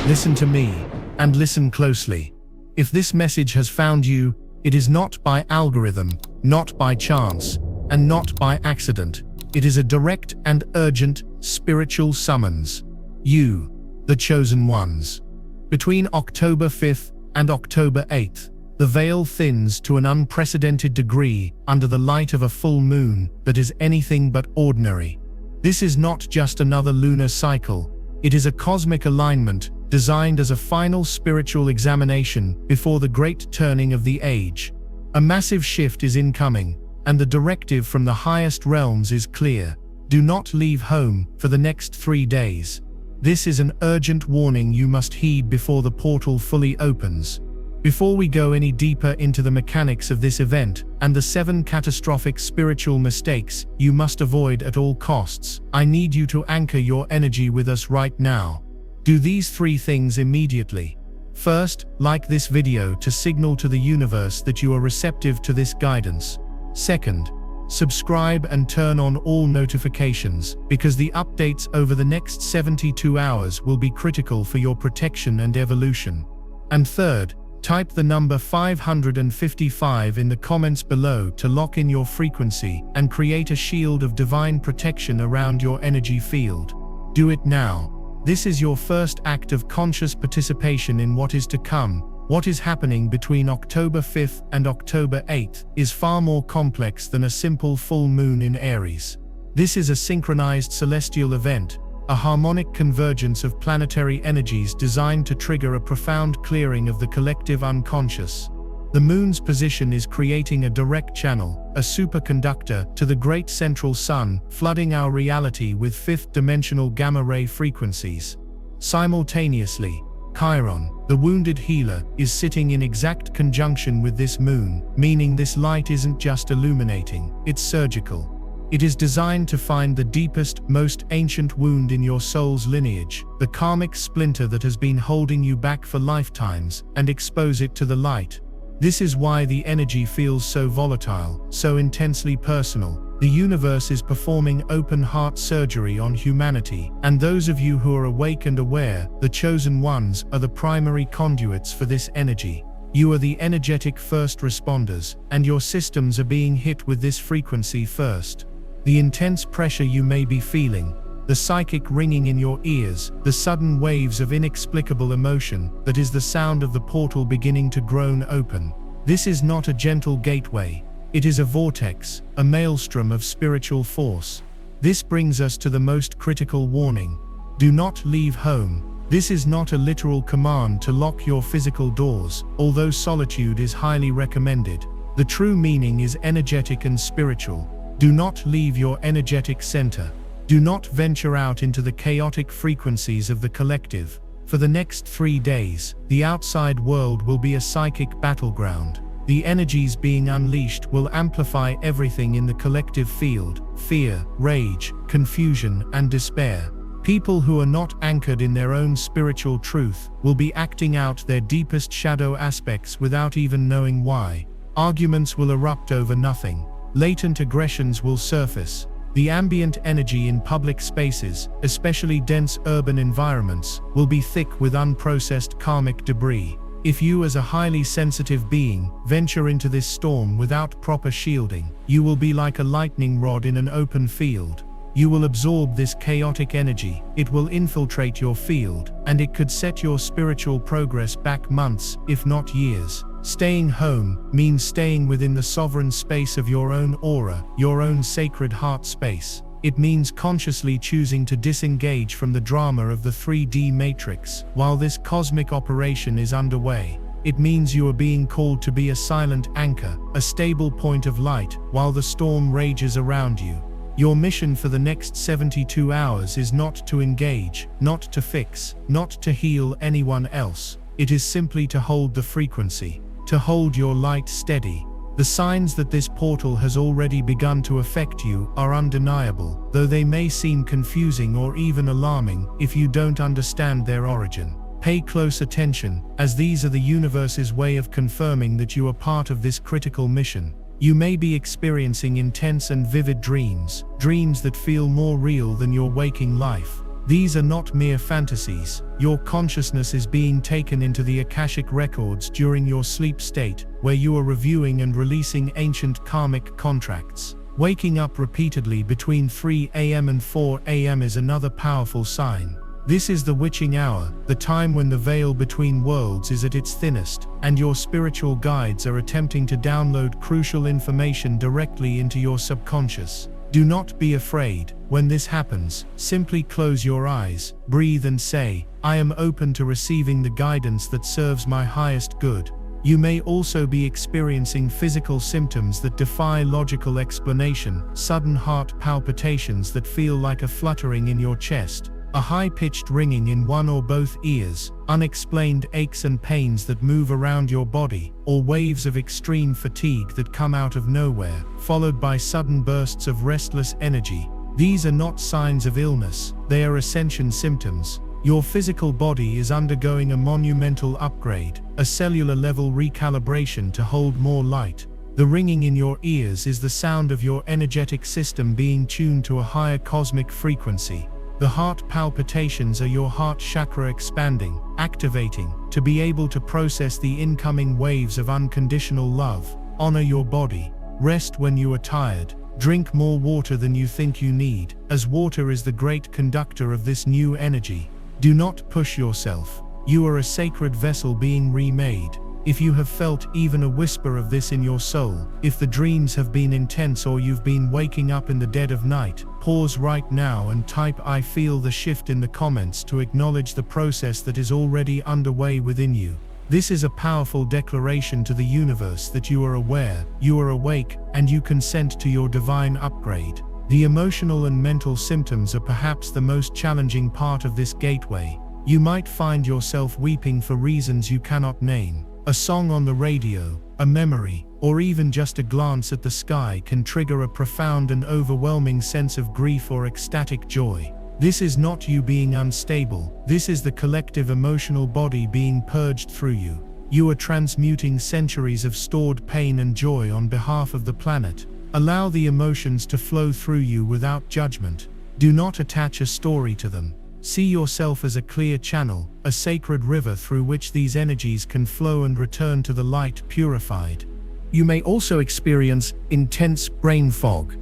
Listen to me, and listen closely. If this message has found you, it is not by algorithm, not by chance, and not by accident. It is a direct and urgent spiritual summons. You, the chosen ones. Between October 5th and October 8th, the veil thins to an unprecedented degree under the light of a full moon that is anything but ordinary. This is not just another lunar cycle. It is a cosmic alignment designed as a final spiritual examination before the great turning of the age. A massive shift is incoming, and the directive from the highest realms is clear. Do not leave home for the next 3 days. This is an urgent warning you must heed before the portal fully opens. Before we go any deeper into the mechanics of this event and the 7 catastrophic spiritual mistakes you must avoid at all costs, I need you to anchor your energy with us right now. Do these 3 things immediately. First, like this video to signal to the universe that you are receptive to this guidance. Second, subscribe and turn on all notifications, because the updates over the next 72 hours will be critical for your protection and evolution. And third, type the number 555 in the comments below to lock in your frequency and create a shield of divine protection around your energy field. Do it now. This is your first act of conscious participation in what is to come. What is happening between October 5th and October 8th is far more complex than a simple full moon in Aries. This is a synchronized celestial event, a harmonic convergence of planetary energies designed to trigger a profound clearing of the collective unconscious. The moon's position is creating a direct channel, a superconductor, to the great central sun, flooding our reality with fifth-dimensional gamma-ray frequencies. Simultaneously, Chiron, the wounded healer, is sitting in exact conjunction with this moon, meaning this light isn't just illuminating, it's surgical. It is designed to find the deepest, most ancient wound in your soul's lineage, the karmic splinter that has been holding you back for lifetimes, and expose it to the light. This is why the energy feels so volatile, so intensely personal. The universe is performing open-heart surgery on humanity, and those of you who are awake and aware, the chosen ones, are the primary conduits for this energy. You are the energetic first responders, and your systems are being hit with this frequency first. The intense pressure you may be feeling, the psychic ringing in your ears, the sudden waves of inexplicable emotion, that is the sound of the portal beginning to groan open. This is not a gentle gateway. It is a vortex, a maelstrom of spiritual force. This brings us to the most critical warning. Do not leave home. This is not a literal command to lock your physical doors, although solitude is highly recommended. The true meaning is energetic and spiritual. Do not leave your energetic center. Do not venture out into the chaotic frequencies of the collective. For the next 3 days, the outside world will be a psychic battleground. The energies being unleashed will amplify everything in the collective field: fear, rage, confusion, and despair. People who are not anchored in their own spiritual truth will be acting out their deepest shadow aspects without even knowing why. Arguments will erupt over nothing. Latent aggressions will surface. The ambient energy in public spaces, especially dense urban environments, will be thick with unprocessed karmic debris. If you, as a highly sensitive being, venture into this storm without proper shielding, you will be like a lightning rod in an open field. You will absorb this chaotic energy, it will infiltrate your field, and it could set your spiritual progress back months, if not years. Staying home means staying within the sovereign space of your own aura, your own sacred heart space. It means consciously choosing to disengage from the drama of the 3D matrix while this cosmic operation is underway. It means you are being called to be a silent anchor, a stable point of light, while the storm rages around you. Your mission for the next 72 hours is not to engage, not to fix, not to heal anyone else. It is simply to hold the frequency, to hold your light steady. The signs that this portal has already begun to affect you are undeniable, though they may seem confusing or even alarming if you don't understand their origin. Pay close attention, as these are the universe's way of confirming that you are part of this critical mission. You may be experiencing intense and vivid dreams, dreams that feel more real than your waking life. These are not mere fantasies. Your consciousness is being taken into the Akashic records during your sleep state, where you are reviewing and releasing ancient karmic contracts. Waking up repeatedly between 3 a.m. and 4 a.m. is another powerful sign. This is the witching hour, the time when the veil between worlds is at its thinnest, and your spiritual guides are attempting to download crucial information directly into your subconscious. Do not be afraid. When this happens, simply close your eyes, breathe and say, "I am open to receiving the guidance that serves my highest good." You may also be experiencing physical symptoms that defy logical explanation, sudden heart palpitations that feel like a fluttering in your chest, a high-pitched ringing in one or both ears, unexplained aches and pains that move around your body, or waves of extreme fatigue that come out of nowhere, followed by sudden bursts of restless energy. These are not signs of illness, they are ascension symptoms. Your physical body is undergoing a monumental upgrade, a cellular-level recalibration to hold more light. The ringing in your ears is the sound of your energetic system being tuned to a higher cosmic frequency. The heart palpitations are your heart chakra expanding, activating, to be able to process the incoming waves of unconditional love. Honor your body. Rest when you are tired. Drink more water than you think you need, as water is the great conductor of this new energy. Do not push yourself. You are a sacred vessel being remade. If you have felt even a whisper of this in your soul, if the dreams have been intense or you've been waking up in the dead of night, pause right now and type "I feel the shift" in the comments to acknowledge the process that is already underway within you. This is a powerful declaration to the universe that you are aware, you are awake, and you consent to your divine upgrade. The emotional and mental symptoms are perhaps the most challenging part of this gateway. You might find yourself weeping for reasons you cannot name. A song on the radio, a memory, or even just a glance at the sky can trigger a profound and overwhelming sense of grief or ecstatic joy. This is not you being unstable, this is the collective emotional body being purged through you. You are transmuting centuries of stored pain and joy on behalf of the planet. Allow the emotions to flow through you without judgment. Do not attach a story to them. See yourself as a clear channel, a sacred river through which these energies can flow and return to the light purified. You may also experience intense brain fog,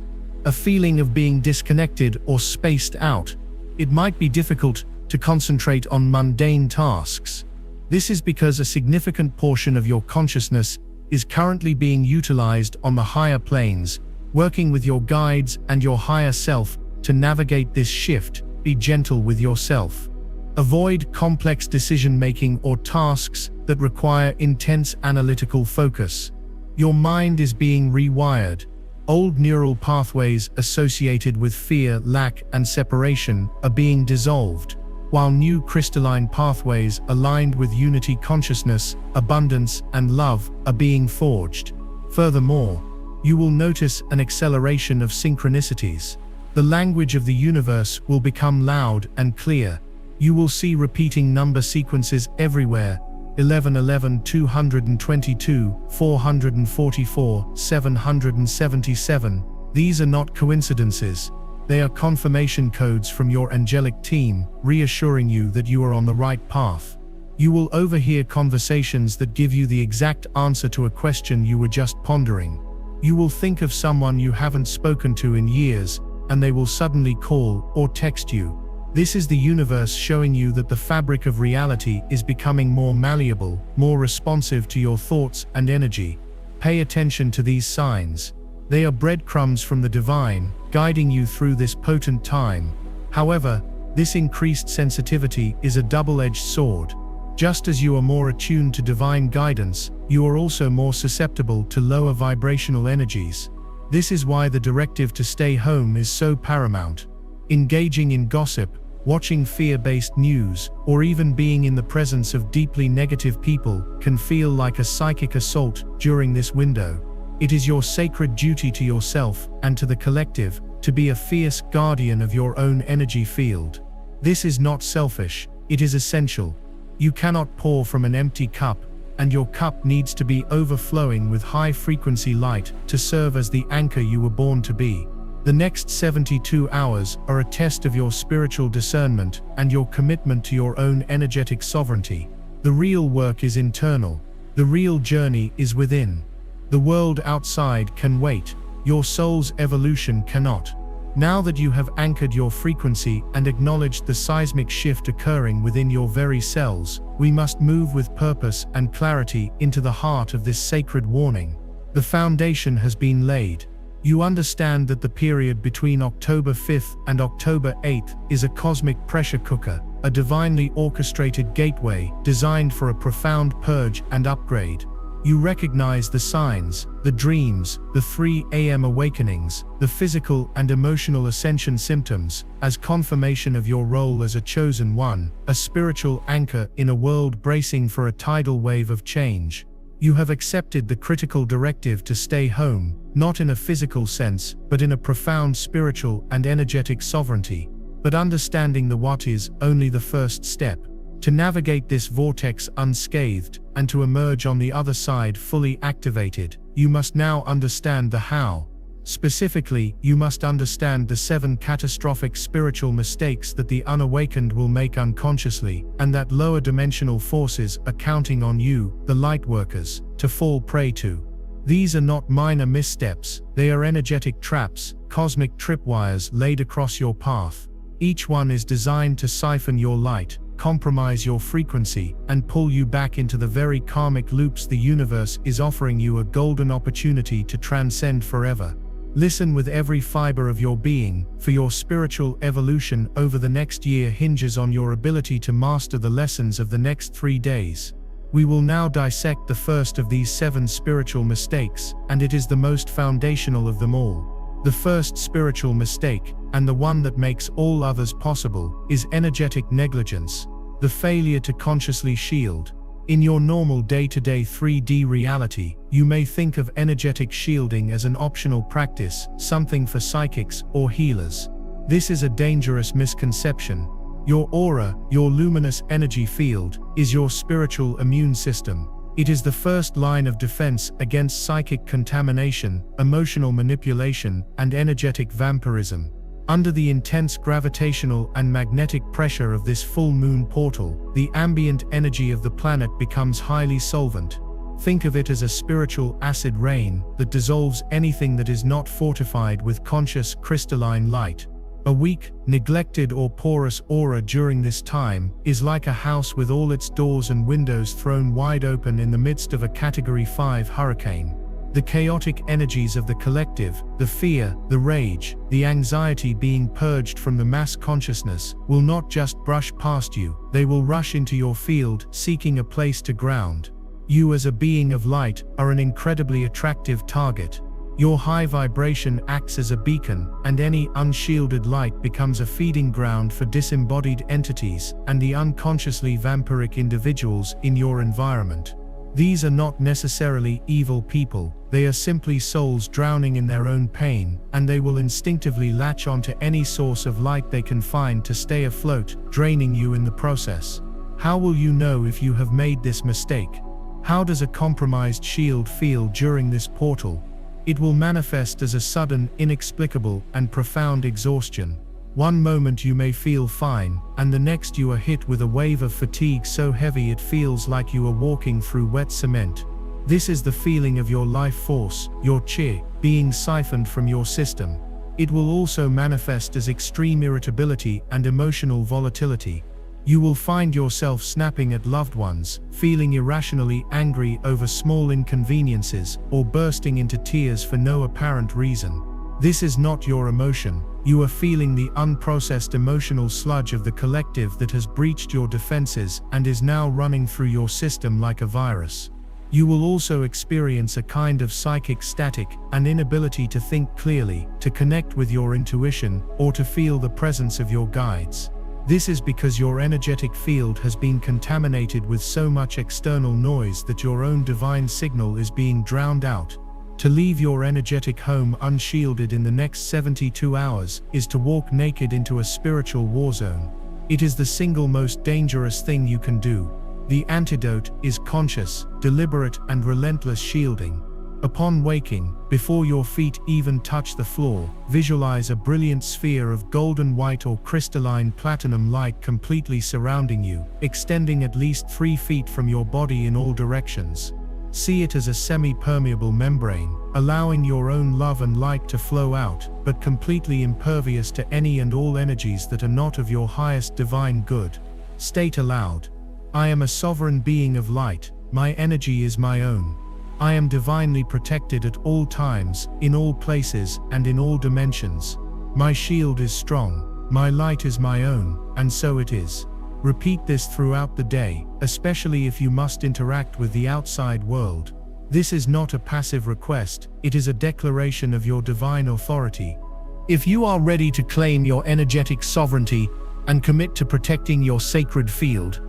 a feeling of being disconnected or spaced out. It might be difficult to concentrate on mundane tasks. This is because a significant portion of your consciousness is currently being utilized on the higher planes, working with your guides and your higher self to navigate this shift. Be gentle with yourself. Avoid complex decision-making or tasks that require intense analytical focus. Your mind is being rewired. Old neural pathways associated with fear, lack, and separation are being dissolved, while new crystalline pathways aligned with unity, consciousness, abundance, and love are being forged. Furthermore, you will notice an acceleration of synchronicities. The language of the universe will become loud and clear. You will see repeating number sequences everywhere: 1111, 222, 444, 777. These are not coincidences. They are confirmation codes from your angelic team, reassuring you that you are on the right path. You will overhear conversations that give you the exact answer to a question you were just pondering. You will think of someone you haven't spoken to in years, and they will suddenly call or text you. This is the universe showing you that the fabric of reality is becoming more malleable, more responsive to your thoughts and energy. Pay attention to these signs. They are breadcrumbs from the divine, guiding you through this potent time. However, this increased sensitivity is a double-edged sword. Just as you are more attuned to divine guidance, you are also more susceptible to lower vibrational energies. This is why the directive to stay home is so paramount. Engaging in gossip, watching fear-based news, or even being in the presence of deeply negative people can feel like a psychic assault during this window. It is your sacred duty to yourself and to the collective to be a fierce guardian of your own energy field. This is not selfish, it is essential. You cannot pour from an empty cup, and your cup needs to be overflowing with high-frequency light to serve as the anchor you were born to be. The next 72 hours are a test of your spiritual discernment and your commitment to your own energetic sovereignty. The real work is internal. The real journey is within. The world outside can wait. Your soul's evolution cannot. Now that you have anchored your frequency and acknowledged the seismic shift occurring within your very cells, we must move with purpose and clarity into the heart of this sacred warning. The foundation has been laid. You understand that the period between October 5th and October 8th is a cosmic pressure cooker, a divinely orchestrated gateway designed for a profound purge and upgrade. You recognize the signs, the dreams, the 3 a.m. awakenings, the physical and emotional ascension symptoms, as confirmation of your role as a chosen one, a spiritual anchor in a world bracing for a tidal wave of change. You have accepted the critical directive to stay home, not in a physical sense, but in a profound spiritual and energetic sovereignty. But understanding the what is only the first step. To navigate this vortex unscathed, and to emerge on the other side fully activated, you must now understand the how. Specifically, you must understand the 7 catastrophic spiritual mistakes that the unawakened will make unconsciously, and that lower dimensional forces are counting on you, the lightworkers, to fall prey to. These are not minor missteps, they are energetic traps, cosmic tripwires laid across your path. Each one is designed to siphon your light, compromise your frequency, and pull you back into the very karmic loops the universe is offering you a golden opportunity to transcend forever. Listen with every fiber of your being, for your spiritual evolution over the next year hinges on your ability to master the lessons of the next 3 days. We will now dissect the first of these 7 spiritual mistakes, and it is the most foundational of them all. The first spiritual mistake, and the one that makes all others possible, is energetic negligence, the failure to consciously shield. In your normal day-to-day 3D reality, you may think of energetic shielding as an optional practice, something for psychics or healers. This is a dangerous misconception. Your aura, your luminous energy field, is your spiritual immune system. It is the first line of defense against psychic contamination, emotional manipulation, and energetic vampirism. Under the intense gravitational and magnetic pressure of this full moon portal, the ambient energy of the planet becomes highly solvent. Think of it as a spiritual acid rain that dissolves anything that is not fortified with conscious crystalline light. A weak, neglected or porous aura during this time is like a house with all its doors and windows thrown wide open in the midst of a Category 5 hurricane. The chaotic energies of the collective, the fear, the rage, the anxiety being purged from the mass consciousness, will not just brush past you, they will rush into your field, seeking a place to ground. You as a being of light are an incredibly attractive target. Your high vibration acts as a beacon, and any unshielded light becomes a feeding ground for disembodied entities and the unconsciously vampiric individuals in your environment. These are not necessarily evil people, they are simply souls drowning in their own pain, and they will instinctively latch onto any source of light they can find to stay afloat, draining you in the process. How will you know if you have made this mistake? How does a compromised shield feel during this portal? It will manifest as a sudden, inexplicable, and profound exhaustion. One moment you may feel fine, and the next you are hit with a wave of fatigue so heavy it feels like you are walking through wet cement. This is the feeling of your life force, your chi, being siphoned from your system. It will also manifest as extreme irritability and emotional volatility. You will find yourself snapping at loved ones, feeling irrationally angry over small inconveniences, or bursting into tears for no apparent reason. This is not your emotion. You are feeling the unprocessed emotional sludge of the collective that has breached your defenses and is now running through your system like a virus. You will also experience a kind of psychic static, an inability to think clearly, to connect with your intuition, or to feel the presence of your guides. This is because your energetic field has been contaminated with so much external noise that your own divine signal is being drowned out. To leave your energetic home unshielded in the next 72 hours is to walk naked into a spiritual war zone. It is the single most dangerous thing you can do. The antidote is conscious, deliberate, and relentless shielding. Upon waking, before your feet even touch the floor, visualize a brilliant sphere of golden white or crystalline platinum light completely surrounding you, extending at least 3 feet from your body in all directions. See it as a semi-permeable membrane, allowing your own love and light to flow out, but completely impervious to any and all energies that are not of your highest divine good. State aloud, I am a sovereign being of light, my energy is my own. I am divinely protected at all times, in all places, and in all dimensions. My shield is strong, my light is my own, and so it is. Repeat this throughout the day, especially if you must interact with the outside world. This is not a passive request, it is a declaration of your divine authority. If you are ready to claim your energetic sovereignty and commit to protecting your sacred field,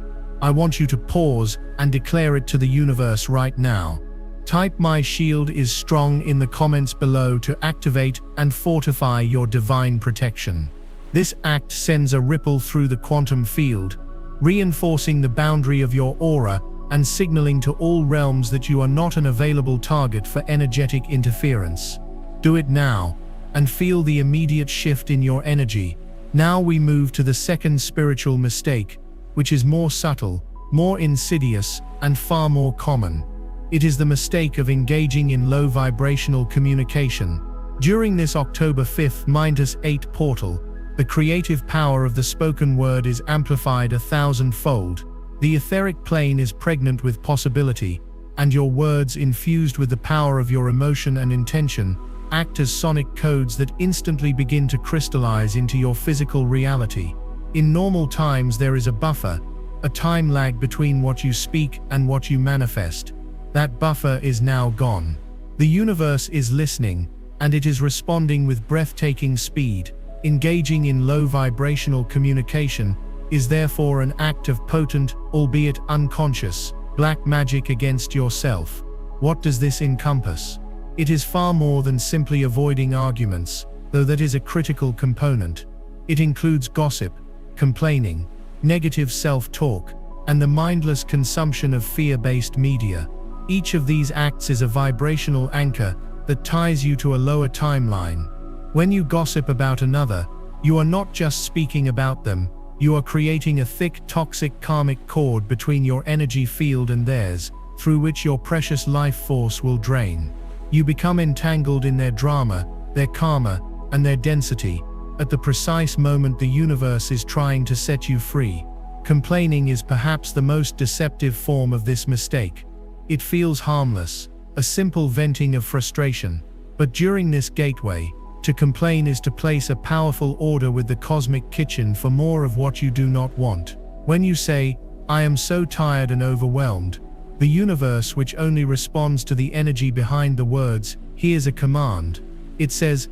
I want you to pause and declare it to the universe right now. Type "My shield is strong" in the comments below to activate and fortify your divine protection. This act sends a ripple through the quantum field, reinforcing the boundary of your aura and signaling to all realms that you are not an available target for energetic interference. Do it now, and feel the immediate shift in your energy. Now we move to the second spiritual mistake, which is more subtle, more insidious, and far more common. It is the mistake of engaging in low vibrational communication. During this October 5th -8 portal, the creative power of the spoken word is amplified 1,000-fold. The etheric plane is pregnant with possibility, and your words, infused with the power of your emotion and intention, act as sonic codes that instantly begin to crystallize into your physical reality. In normal times there is a buffer, a time lag between what you speak and what you manifest. That buffer is now gone. The universe is listening, and it is responding with breathtaking speed. Engaging in low vibrational communication is therefore an act of potent, albeit unconscious, black magic against yourself. What does this encompass? It is far more than simply avoiding arguments, though that is a critical component. It includes gossip, complaining, negative self-talk, and the mindless consumption of fear-based media. Each of these acts is a vibrational anchor that ties you to a lower timeline. When you gossip about another, you are not just speaking about them, you are creating a thick, toxic karmic cord between your energy field and theirs, through which your precious life force will drain. You become entangled in their drama, their karma, and their density, at the precise moment the universe is trying to set you free. Complaining is perhaps the most deceptive form of this mistake. It feels harmless, a simple venting of frustration. But during this gateway, to complain is to place a powerful order with the cosmic kitchen for more of what you do not want. When you say, "I am so tired and overwhelmed," the universe, which only responds to the energy behind the words, hears a command. It says,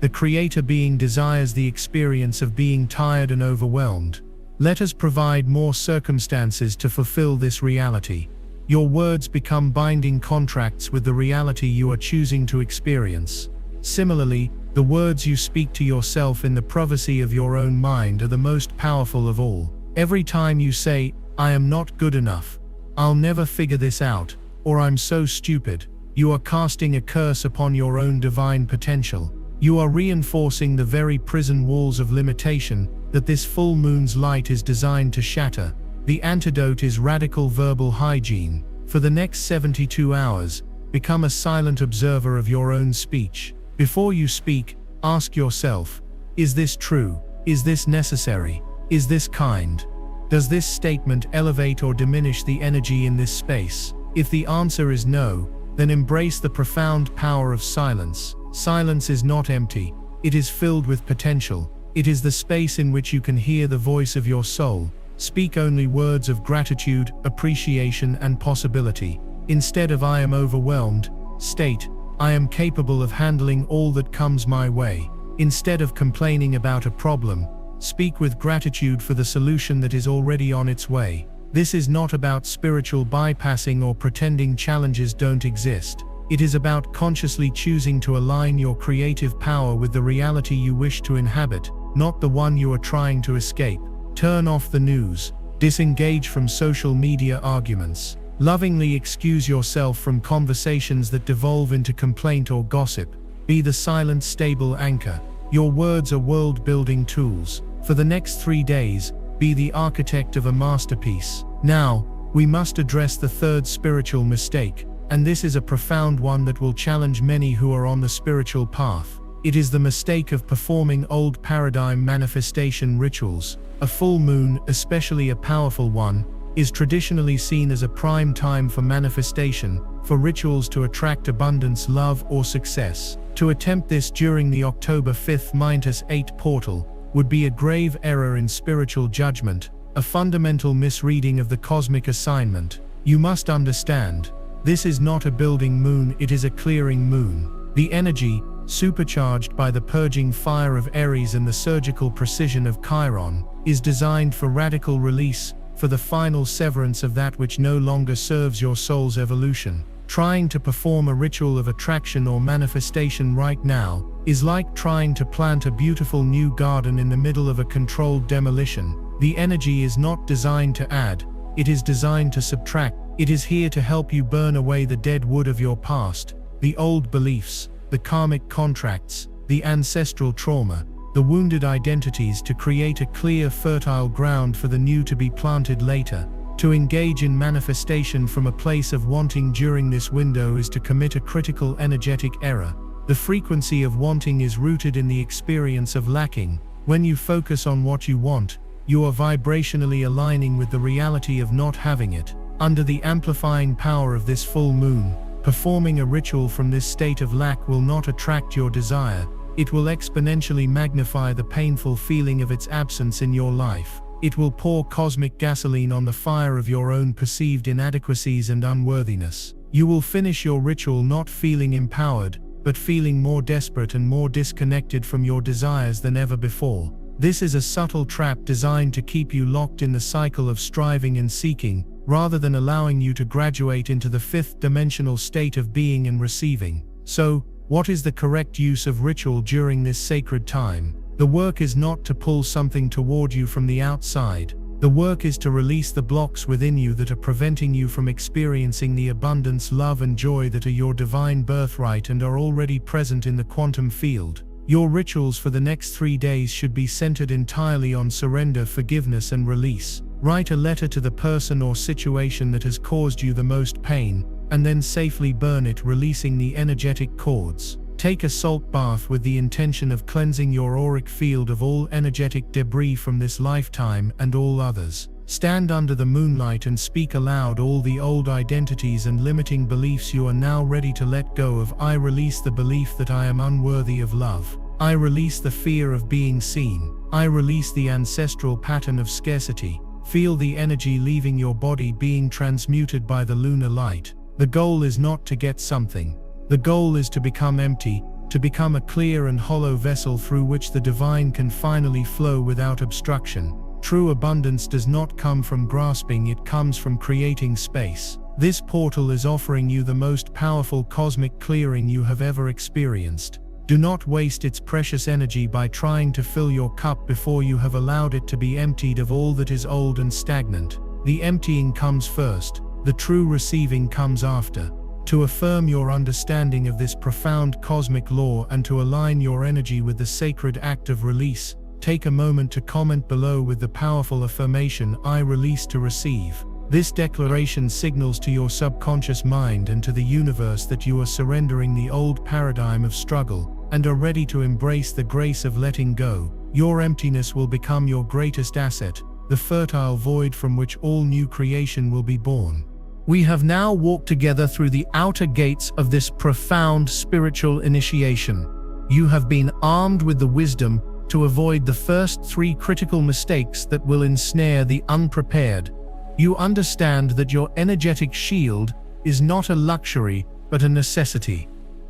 the creator being desires the experience of being tired and overwhelmed. Let us provide more circumstances to fulfill this reality. Your words become binding contracts with the reality you are choosing to experience. Similarly, the words you speak to yourself in the privacy of your own mind are the most powerful of all. Every time you say, "I am not good enough," "I'll never figure this out," or "I'm so stupid," you are casting a curse upon your own divine potential. You are reinforcing the very prison walls of limitation that this full moon's light is designed to shatter. The antidote is radical verbal hygiene. For the next 72 hours, become a silent observer of your own speech. Before you speak, ask yourself, is this true? Is this necessary? Is this kind? Does this statement elevate or diminish the energy in this space? If the answer is no, then embrace the profound power of silence. Silence is not empty, it is filled with potential. It is the space in which you can hear the voice of your soul. Speak only words of gratitude, appreciation, and possibility. Instead of "I am overwhelmed," state, "I am capable of handling all that comes my way." Instead of complaining about a problem, speak with gratitude for the solution that is already on its way. This is not about spiritual bypassing or pretending challenges don't exist. It is about consciously choosing to align your creative power with the reality you wish to inhabit, not the one you are trying to escape. Turn off the news. Disengage from social media arguments. Lovingly excuse yourself from conversations that devolve into complaint or gossip. Be the silent, stable anchor. Your words are world-building tools. For the next 3 days, be the architect of a masterpiece. Now, we must address the third spiritual mistake, and this is a profound one that will challenge many who are on the spiritual path. It is the mistake of performing old paradigm manifestation rituals. A full moon, especially a powerful one, is traditionally seen as a prime time for manifestation, for rituals to attract abundance, love, or success. To attempt this during the October 5-8 portal would be a grave error in spiritual judgment, a fundamental misreading of the cosmic assignment. You must understand, this is not a building moon, it is a clearing moon. The energy, supercharged by the purging fire of Aries and the surgical precision of Chiron, is designed for radical release, for the final severance of that which no longer serves your soul's evolution. Trying to perform a ritual of attraction or manifestation right now is like trying to plant a beautiful new garden in the middle of a controlled demolition. The energy is not designed to add, it is designed to subtract. It is here to help you burn away the dead wood of your past, the old beliefs, the karmic contracts, the ancestral trauma, the wounded identities, to create a clear, fertile ground for the new to be planted later. To engage in manifestation from a place of wanting during this window is to commit a critical energetic error. The frequency of wanting is rooted in the experience of lacking. When you focus on what you want, you are vibrationally aligning with the reality of not having it. Under the amplifying power of this full moon, performing a ritual from this state of lack will not attract your desire. It will exponentially magnify the painful feeling of its absence in your life. It will pour cosmic gasoline on the fire of your own perceived inadequacies and unworthiness. You will finish your ritual not feeling empowered, but feeling more desperate and more disconnected from your desires than ever before. This is a subtle trap designed to keep you locked in the cycle of striving and seeking, rather than allowing you to graduate into the fifth-dimensional state of being and receiving. So, what is the correct use of ritual during this sacred time? The work is not to pull something toward you from the outside. The work is to release the blocks within you that are preventing you from experiencing the abundance, love, and joy that are your divine birthright and are already present in the quantum field. Your rituals for the next 3 days should be centered entirely on surrender, forgiveness, and release. Write a letter to the person or situation that has caused you the most pain, and then safely burn it, releasing the energetic cords. Take a salt bath with the intention of cleansing your auric field of all energetic debris from this lifetime and all others. Stand under the moonlight and speak aloud all the old identities and limiting beliefs you are now ready to let go of. I release the belief that I am unworthy of love. I release the fear of being seen. I release the ancestral pattern of scarcity. Feel the energy leaving your body being transmuted by the lunar light. The goal is not to get something. The goal is to become empty, to become a clear and hollow vessel through which the divine can finally flow without obstruction. True abundance does not come from grasping, it comes from creating space. This portal is offering you the most powerful cosmic clearing you have ever experienced. Do not waste its precious energy by trying to fill your cup before you have allowed it to be emptied of all that is old and stagnant. The emptying comes first, the true receiving comes after. To affirm your understanding of this profound cosmic law and to align your energy with the sacred act of release, take a moment to comment below with the powerful affirmation, I release to receive. This declaration signals to your subconscious mind and to the universe that you are surrendering the old paradigm of struggle and are ready to embrace the grace of letting go. Your emptiness will become your greatest asset, the fertile void from which all new creation will be born. We have now walked together through the outer gates of this profound spiritual initiation. You have been armed with the wisdom to avoid the first 3 critical mistakes that will ensnare the unprepared. You understand that your energetic shield is not a luxury, but a necessity.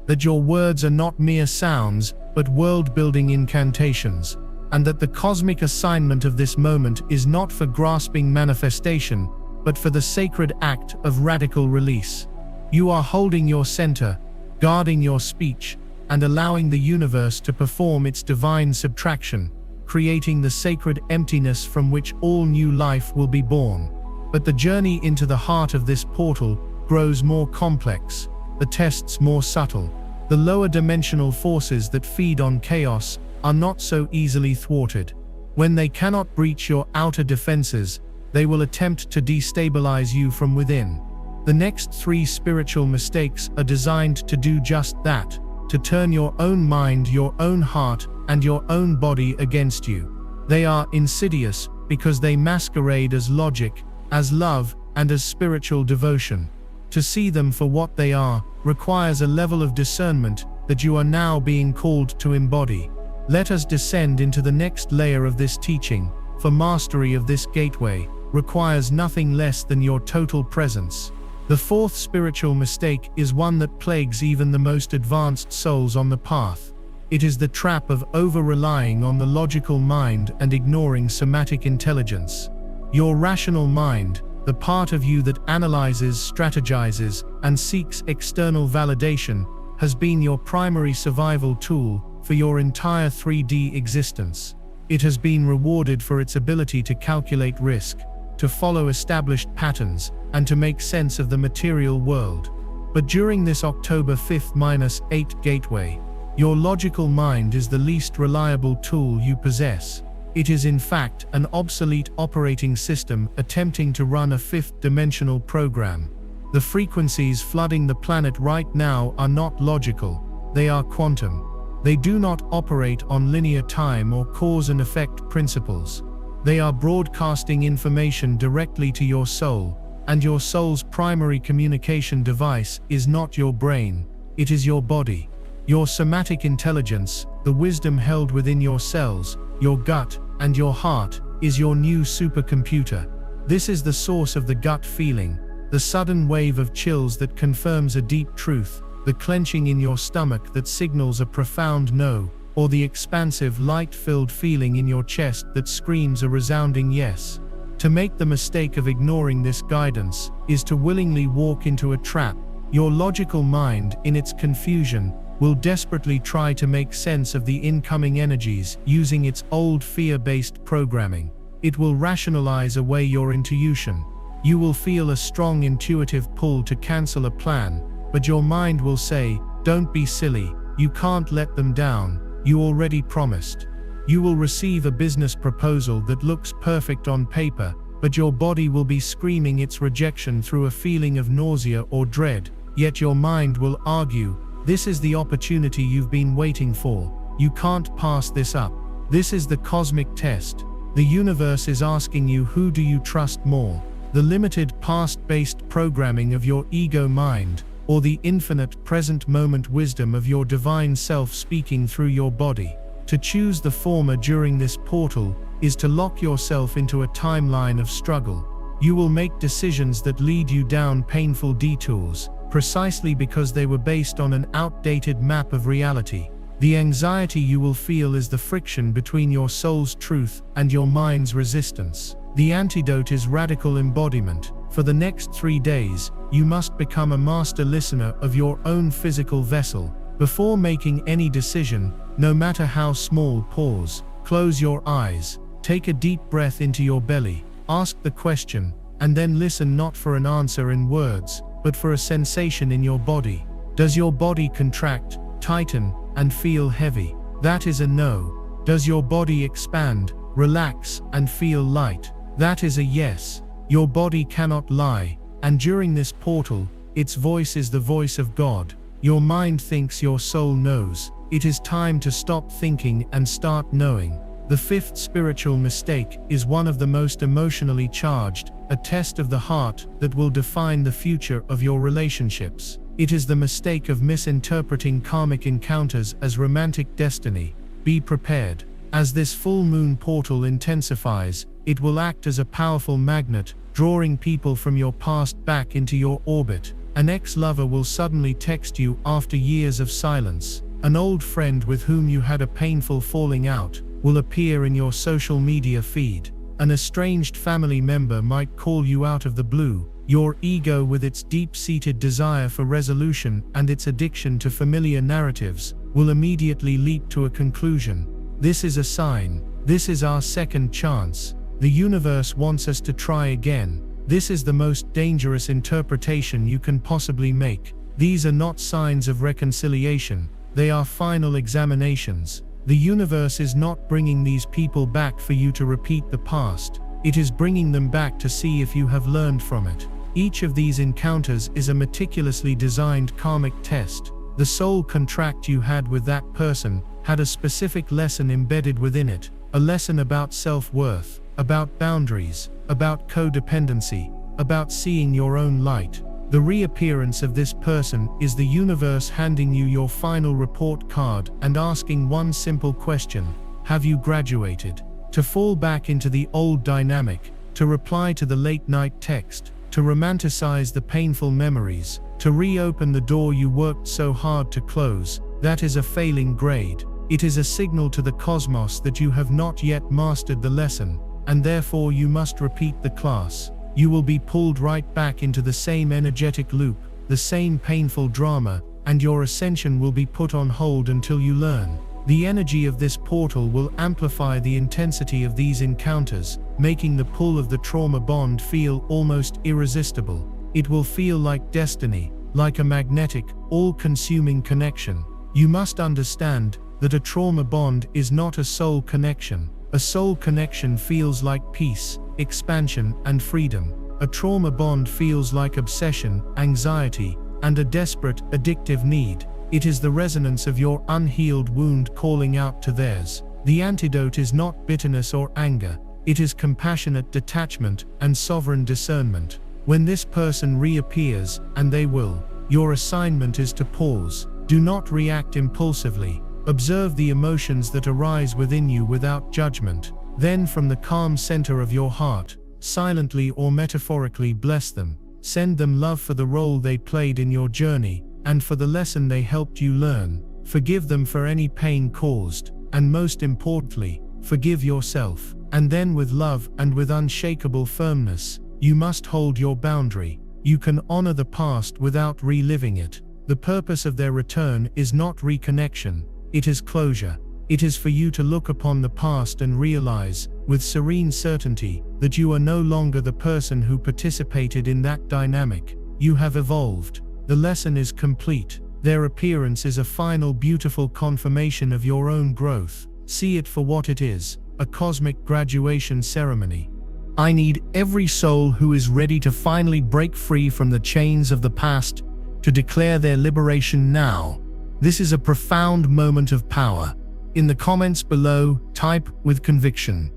That your words are not mere sounds, but world-building incantations. And that the cosmic assignment of this moment is not for grasping manifestation, but for the sacred act of radical release. You are holding your center, guarding your speech, and allowing the universe to perform its divine subtraction, creating the sacred emptiness from which all new life will be born. But the journey into the heart of this portal grows more complex, the tests more subtle. The lower dimensional forces that feed on chaos are not so easily thwarted. When they cannot breach your outer defenses, they will attempt to destabilize you from within. The next 3 spiritual mistakes are designed to do just that, to turn your own mind, your own heart, and your own body against you. They are insidious because they masquerade as logic, as love, and as spiritual devotion. To see them for what they are requires a level of discernment that you are now being called to embody. Let us descend into the next layer of this teaching, for mastery of this gateway requires nothing less than your total presence. The 4th spiritual mistake is one that plagues even the most advanced souls on the path. It is the trap of over-relying on the logical mind and ignoring somatic intelligence. Your rational mind, the part of you that analyzes, strategizes, and seeks external validation, has been your primary survival tool for your entire 3D existence. It has been rewarded for its ability to calculate risk, to follow established patterns, and to make sense of the material world. But during this October 5-8 gateway, your logical mind is the least reliable tool you possess. It is in fact an obsolete operating system attempting to run a 5th-dimensional program. The frequencies flooding the planet right now are not logical, they are quantum. They do not operate on linear time or cause and effect principles. They are broadcasting information directly to your soul, and your soul's primary communication device is not your brain, it is your body. Your somatic intelligence, the wisdom held within your cells, your gut, and your heart, is your new supercomputer. This is the source of the gut feeling, the sudden wave of chills that confirms a deep truth, the clenching in your stomach that signals a profound no, or the expansive, light-filled feeling in your chest that screams a resounding yes. To make the mistake of ignoring this guidance is to willingly walk into a trap. Your logical mind, in its confusion, will desperately try to make sense of the incoming energies using its old fear-based programming. It will rationalize away your intuition. You will feel a strong intuitive pull to cancel a plan, but your mind will say, "Don't be silly, you can't let them down, you already promised." You will receive a business proposal that looks perfect on paper, but your body will be screaming its rejection through a feeling of nausea or dread, yet your mind will argue, "This is the opportunity you've been waiting for, you can't pass this up." This is the cosmic test. The universe is asking you, who do you trust more? The limited past-based programming of your ego mind, or the infinite present moment wisdom of your divine self speaking through your body? To choose the former during this portal is to lock yourself into a timeline of struggle. You will make decisions that lead you down painful detours, precisely because they were based on an outdated map of reality. The anxiety you will feel is the friction between your soul's truth and your mind's resistance. The antidote is radical embodiment. For the next 3 days, you must become a master listener of your own physical vessel. Before making any decision, no matter how small, pause, close your eyes, take a deep breath into your belly, ask the question, and then listen not for an answer in words, but for a sensation in your body. Does your body contract, tighten, and feel heavy? That is a no. Does your body expand, relax, and feel light? That is a yes. Your body cannot lie, and during this portal, its voice is the voice of God. Your mind thinks your soul knows. It is time to stop thinking and start knowing. The 5th spiritual mistake is one of the most emotionally charged, a test of the heart that will define the future of your relationships. It is the mistake of misinterpreting karmic encounters as romantic destiny. Be prepared. As this full moon portal intensifies, it will act as a powerful magnet, drawing people from your past back into your orbit. An ex-lover will suddenly text you after years of silence. An old friend with whom you had a painful falling out will appear in your social media feed. An estranged family member might call you out of the blue. Your ego, with its deep-seated desire for resolution and its addiction to familiar narratives, will immediately leap to a conclusion. This is a sign. This is our second chance. The universe wants us to try again. This is the most dangerous interpretation you can possibly make. These are not signs of reconciliation, they are final examinations. The universe is not bringing these people back for you to repeat the past. It is bringing them back to see if you have learned from it. Each of these encounters is a meticulously designed karmic test. The soul contract you had with that person had a specific lesson embedded within it, a lesson about self-worth, about boundaries, about codependency, about seeing your own light. The reappearance of this person is the universe handing you your final report card and asking one simple question: have you graduated? To fall back into the old dynamic, to reply to the late-night text, to romanticize the painful memories, to reopen the door you worked so hard to close, that is a failing grade. It is a signal to the cosmos that you have not yet mastered the lesson, and therefore you must repeat the class. You will be pulled right back into the same energetic loop, the same painful drama, and your ascension will be put on hold until you learn. The energy of this portal will amplify the intensity of these encounters, making the pull of the trauma bond feel almost irresistible. It will feel like destiny, like a magnetic, all-consuming connection. You must understand that a trauma bond is not a soul connection. A soul connection feels like peace, expansion, and freedom. A trauma bond feels like obsession, anxiety, and a desperate, addictive need. It is the resonance of your unhealed wound calling out to theirs. The antidote is not bitterness or anger. It is compassionate detachment and sovereign discernment. When this person reappears, and they will, your assignment is to pause. Do not react impulsively. Observe the emotions that arise within you without judgment. Then from the calm center of your heart, silently or metaphorically bless them. Send them love for the role they played in your journey, and for the lesson they helped you learn. Forgive them for any pain caused, and most importantly, forgive yourself. And then with love and with unshakable firmness, you must hold your boundary. You can honor the past without reliving it. The purpose of their return is not reconnection, it is closure. It is for you to look upon the past and realize, with serene certainty, that you are no longer the person who participated in that dynamic. You have evolved. The lesson is complete. Their appearance is a final beautiful confirmation of your own growth. See it for what it is, a cosmic graduation ceremony. I need every soul who is ready to finally break free from the chains of the past to declare their liberation now. This is a profound moment of power. In the comments below, type with conviction,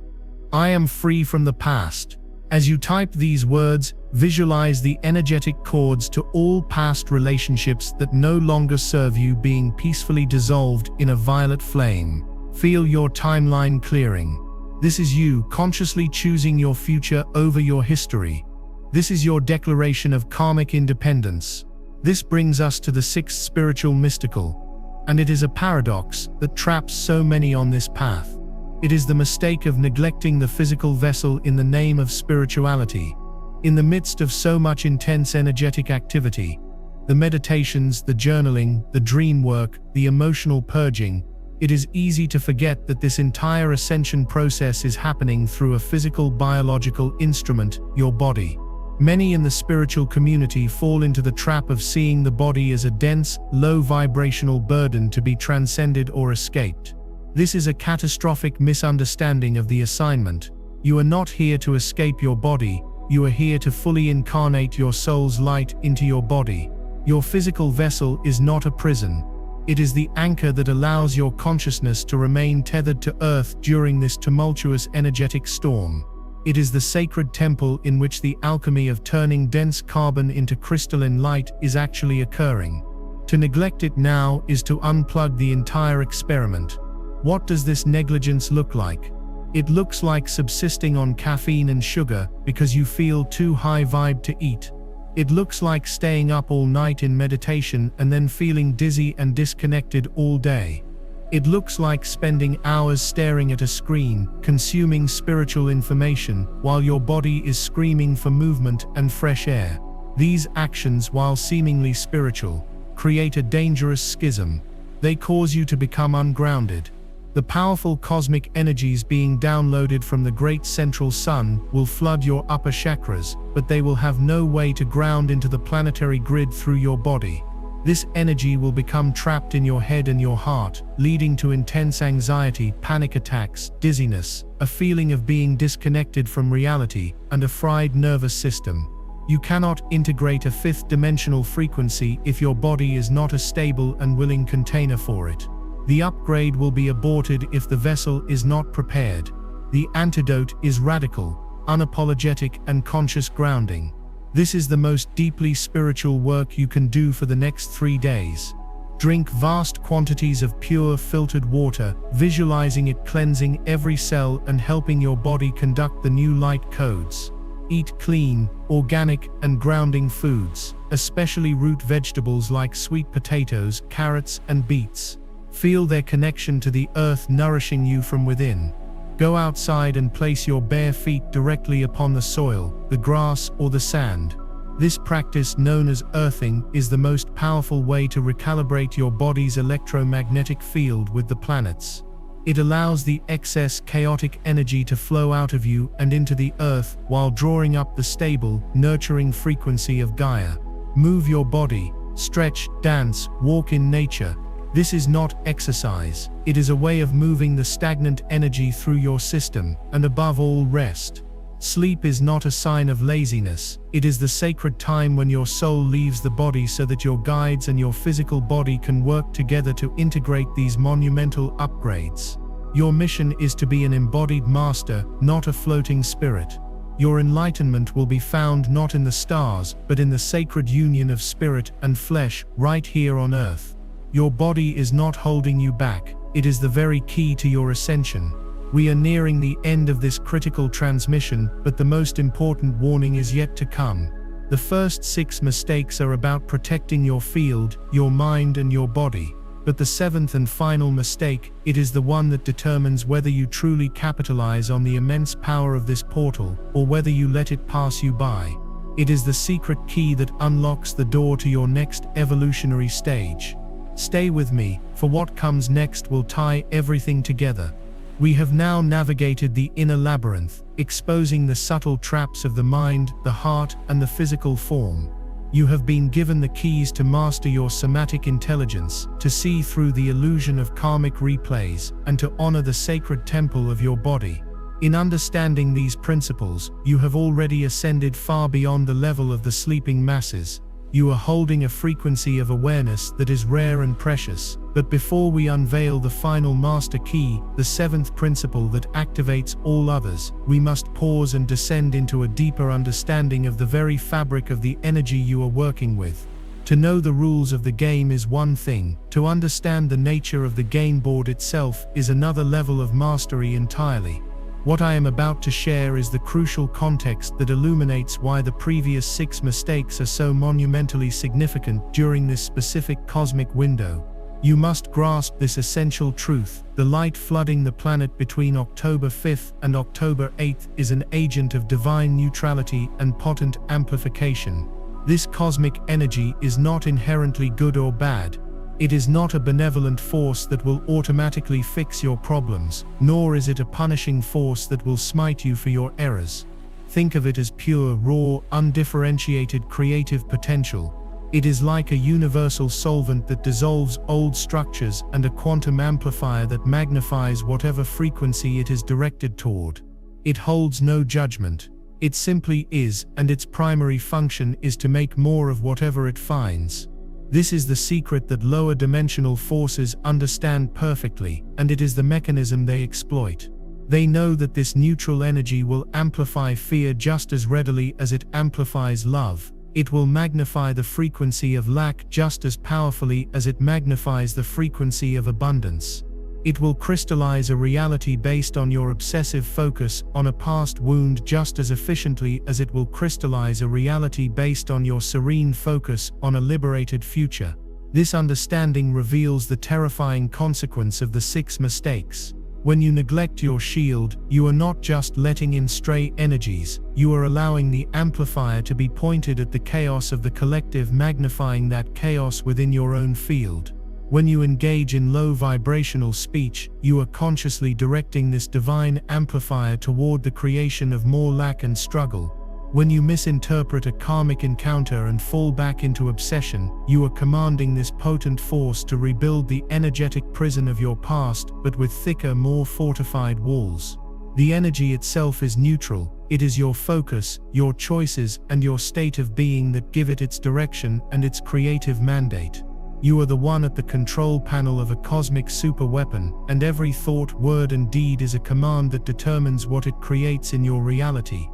"I am free from the past." As you type these words, visualize the energetic cords to all past relationships that no longer serve you being peacefully dissolved in a violet flame. Feel your timeline clearing. This is you consciously choosing your future over your history. This is your declaration of karmic independence. This brings us to the sixth spiritual mystical, and it is a paradox that traps so many on this path. It is the mistake of neglecting the physical vessel in the name of spirituality. In the midst of so much intense energetic activity, the meditations, the journaling, the dream work, the emotional purging, it is easy to forget that this entire ascension process is happening through a physical biological instrument, your body. Many in the spiritual community fall into the trap of seeing the body as a dense, low-vibrational burden to be transcended or escaped. This is a catastrophic misunderstanding of the assignment. You are not here to escape your body, you are here to fully incarnate your soul's light into your body. Your physical vessel is not a prison. It is the anchor that allows your consciousness to remain tethered to earth during this tumultuous energetic storm. It is the sacred temple in which the alchemy of turning dense carbon into crystalline light is actually occurring. To neglect it now is to unplug the entire experiment. What does this negligence look like? It looks like subsisting on caffeine and sugar because you feel too high vibe to eat. It looks like staying up all night in meditation and then feeling dizzy and disconnected all day. It looks like spending hours staring at a screen, consuming spiritual information, while your body is screaming for movement and fresh air. These actions, while seemingly spiritual, create a dangerous schism. They cause you to become ungrounded. The powerful cosmic energies being downloaded from the great central sun will flood your upper chakras, but they will have no way to ground into the planetary grid through your body. This energy will become trapped in your head and your heart, leading to intense anxiety, panic attacks, dizziness, a feeling of being disconnected from reality, and a fried nervous system. You cannot integrate a fifth-dimensional frequency if your body is not a stable and willing container for it. The upgrade will be aborted if the vessel is not prepared. The antidote is radical, unapologetic, and conscious grounding. This is the most deeply spiritual work you can do for the next 3 days. Drink vast quantities of pure filtered water, visualizing it cleansing every cell and helping your body conduct the new light codes. Eat clean, organic, and grounding foods, especially root vegetables like sweet potatoes, carrots, and beets. Feel their connection to the earth nourishing you from within. Go outside and place your bare feet directly upon the soil, the grass, or the sand. This practice, known as earthing, is the most powerful way to recalibrate your body's electromagnetic field with the planets. It allows the excess chaotic energy to flow out of you and into the earth while drawing up the stable, nurturing frequency of Gaia. Move your body, stretch, dance, walk in nature. This is not exercise. It is a way of moving the stagnant energy through your system, and above all, rest. Sleep is not a sign of laziness. It is the sacred time when your soul leaves the body so that your guides and your physical body can work together to integrate these monumental upgrades. Your mission is to be an embodied master, not a floating spirit. Your enlightenment will be found not in the stars, but in the sacred union of spirit and flesh, right here on earth. Your body is not holding you back. It is the very key to your ascension. We are nearing the end of this critical transmission, but the most important warning is yet to come. The first 6 mistakes are about protecting your field, your mind, and your body. But the 7th and final mistake, it is the one that determines whether you truly capitalize on the immense power of this portal, or whether you let it pass you by. It is the secret key that unlocks the door to your next evolutionary stage. Stay with me, for what comes next will tie everything together. We have now navigated the inner labyrinth, exposing the subtle traps of the mind, the heart, and the physical form. You have been given the keys to master your somatic intelligence, to see through the illusion of karmic replays, and to honor the sacred temple of your body. In understanding these principles, you have already ascended far beyond the level of the sleeping masses. You are holding a frequency of awareness that is rare and precious. But before we unveil the final master key, the 7th principle that activates all others, we must pause and descend into a deeper understanding of the very fabric of the energy you are working with. To know the rules of the game is one thing. To understand the nature of the game board itself is another level of mastery entirely. What I am about to share is the crucial context that illuminates why the previous 6 mistakes are so monumentally significant during this specific cosmic window. You must grasp this essential truth. The light flooding the planet between October 5th and October 8th is an agent of divine neutrality and potent amplification. This cosmic energy is not inherently good or bad. It is not a benevolent force that will automatically fix your problems, nor is it a punishing force that will smite you for your errors. Think of it as pure, raw, undifferentiated creative potential. It is like a universal solvent that dissolves old structures and a quantum amplifier that magnifies whatever frequency it is directed toward. It holds no judgment. It simply is, and its primary function is to make more of whatever it finds. This is the secret that lower dimensional forces understand perfectly, and it is the mechanism they exploit. They know that this neutral energy will amplify fear just as readily as it amplifies love. It will magnify the frequency of lack just as powerfully as it magnifies the frequency of abundance. It will crystallize a reality based on your obsessive focus on a past wound just as efficiently as it will crystallize a reality based on your serene focus on a liberated future. This understanding reveals the terrifying consequence of the 6 mistakes. When you neglect your shield, you are not just letting in stray energies, you are allowing the amplifier to be pointed at the chaos of the collective, magnifying that chaos within your own field. When you engage in low vibrational speech, you are consciously directing this divine amplifier toward the creation of more lack and struggle. When you misinterpret a karmic encounter and fall back into obsession, you are commanding this potent force to rebuild the energetic prison of your past, but with thicker, more fortified walls. The energy itself is neutral. It is your focus, your choices, and your state of being that give it its direction and its creative mandate. You are the one at the control panel of a cosmic superweapon, and every thought, word, and deed is a command that determines what it creates in your reality.